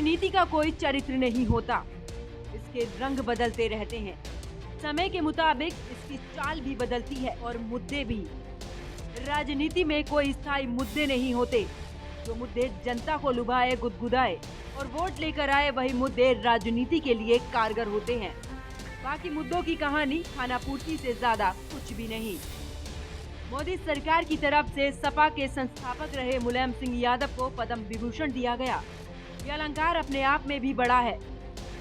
राजनीति का कोई चरित्र नहीं होता, इसके रंग बदलते रहते हैं। समय के मुताबिक इसकी चाल भी बदलती है और मुद्दे भी। राजनीति में कोई स्थायी मुद्दे नहीं होते। जो मुद्दे जनता को लुभाए, गुदगुदाए और वोट लेकर आए, वही मुद्दे राजनीति के लिए कारगर होते हैं। बाकी मुद्दों की कहानी खाना पूर्ति से ज्यादा कुछ भी नहीं। मोदी सरकार की तरफ से सपा के संस्थापक रहे मुलायम सिंह यादव को पद्म विभूषण दिया गया। यह अलंकार अपने आप में भी बड़ा है।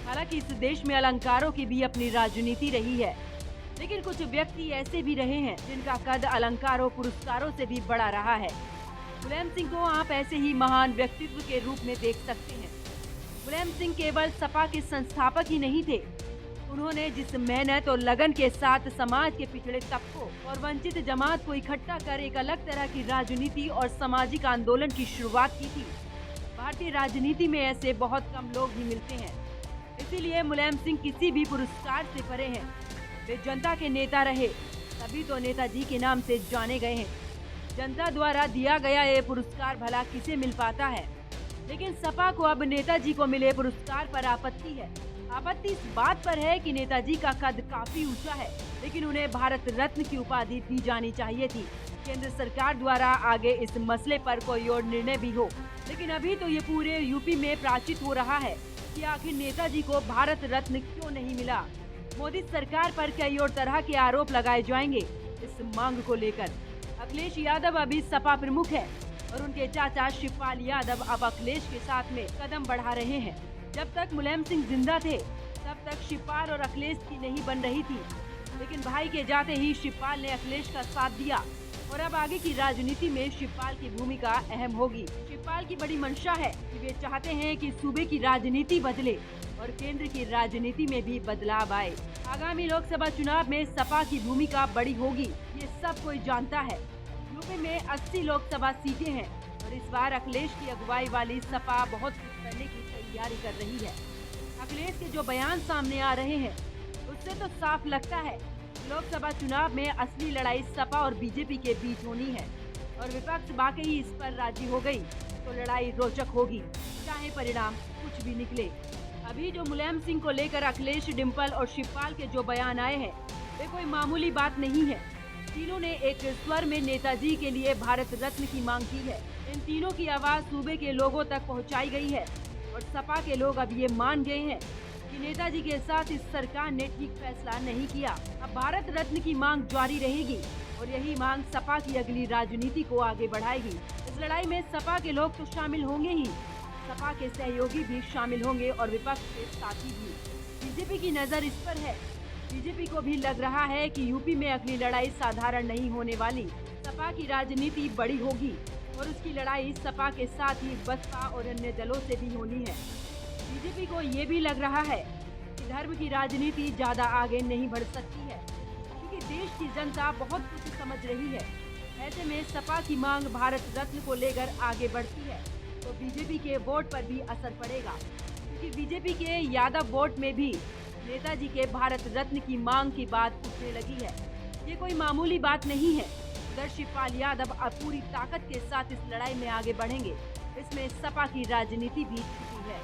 हालांकि इस देश में अलंकारों की भी अपनी राजनीति रही है, लेकिन कुछ व्यक्ति ऐसे भी रहे हैं जिनका कद अलंकारों पुरस्कारों से भी बड़ा रहा है। मुलायम सिंह को आप ऐसे ही महान व्यक्तित्व के रूप में देख सकते हैं। मुलायम सिंह केवल सपा के संस्थापक ही नहीं थे। उन्होंने जिस मेहनत और लगन के साथ समाज के पिछड़े तबकों और वंचित जमात को इकट्ठा कर एक अलग तरह की राजनीति और सामाजिक आंदोलन की शुरुआत की थी, भारतीय राजनीति में ऐसे बहुत कम लोग ही मिलते हैं। इसीलिए मुलायम सिंह किसी भी पुरस्कार से परे हैं। वे जनता के नेता रहे, तभी तो नेताजी के नाम से जाने गए हैं। जनता द्वारा दिया गया ये पुरस्कार भला किसे मिल पाता है, लेकिन सपा को अब नेताजी को मिले पुरस्कार पर आपत्ति है। आपत्ति इस बात पर है कि नेताजी का कद काफी ऊंचा है, लेकिन उन्हें भारत रत्न की उपाधि दी जानी चाहिए थी। केंद्र सरकार द्वारा आगे इस मसले पर कोई और निर्णय भी हो, लेकिन अभी तो ये पूरे यूपी में प्राचित हो रहा है कि आखिर नेताजी को भारत रत्न क्यों नहीं मिला। मोदी सरकार पर कई और तरह के आरोप लगाए जाएंगे इस मांग को लेकर। अखिलेश यादव अभी सपा प्रमुख है और उनके चाचा शिवपाल यादव अब अखिलेश के साथ में कदम बढ़ा रहे हैं। जब तक मुलायम सिंह जिंदा थे, तब तक शिवपाल और अखिलेश की नहीं बन रही थी, लेकिन भाई के जाते ही शिवपाल ने अखिलेश का साथ दिया और अब आगे की राजनीति में शिवपाल की भूमिका अहम होगी। शिवपाल की बड़ी मंशा है कि वे चाहते हैं कि सूबे की राजनीति बदले और केंद्र की राजनीति में भी बदलाव आए। आगामी लोकसभा चुनाव में सपा की भूमिका बड़ी होगी, ये सब कोई जानता है। यूपी में 80 लोकसभा सीटें हैं और इस बार अखिलेश की अगुवाई वाली सपा बहुत कुछ करने की तैयारी कर रही है। अखिलेश के जो बयान सामने आ रहे हैं, उससे तो साफ लगता है लोकसभा चुनाव में असली लड़ाई सपा और बीजेपी के बीच होनी है और विपक्ष वाकई इस पर राजी हो गई तो लड़ाई रोचक होगी, चाहे परिणाम कुछ भी निकले। अभी जो मुलायम सिंह को लेकर अखिलेश, डिम्पल और शिवपाल के जो बयान आए हैं, वे कोई मामूली बात नहीं है। तीनों ने एक स्वर में नेताजी के लिए भारत रत्न की मांग की है। इन तीनों की आवाज सूबे के लोगों तक पहुंचाई गई है और सपा के लोग अब ये मान गए हैं कि नेताजी के साथ इस सरकार ने ठीक फैसला नहीं किया। अब भारत रत्न की मांग जारी रहेगी और यही मांग सपा की अगली राजनीति को आगे बढ़ाएगी। इस लड़ाई में सपा के लोग तो शामिल होंगे ही, सपा के सहयोगी भी शामिल होंगे और विपक्ष के साथी भी। बीजेपी की नजर इस पर है। बीजेपी को भी लग रहा है कि यूपी में अगली लड़ाई साधारण नहीं होने वाली। सपा की राजनीति बड़ी होगी और उसकी लड़ाई सपा के साथ ही बसपा और अन्य दलों से भी होनी है। बीजेपी को ये भी लग रहा है कि धर्म की राजनीति ज्यादा आगे नहीं बढ़ सकती है, क्योंकि देश की जनता बहुत कुछ समझ रही है। ऐसे में सपा की मांग भारत रत्न को लेकर आगे बढ़ती है तो बीजेपी के वोट पर भी असर पड़ेगा, क्योंकि बीजेपी के यादव वोट में भी नेताजी के भारत रत्न की मांग की बात उठने लगी है। ये कोई मामूली बात नहीं है। उधर शिवपाल यादव अब पूरी ताकत के साथ इस लड़ाई में आगे बढ़ेंगे। इसमें सपा की राजनीति भी छुपी है।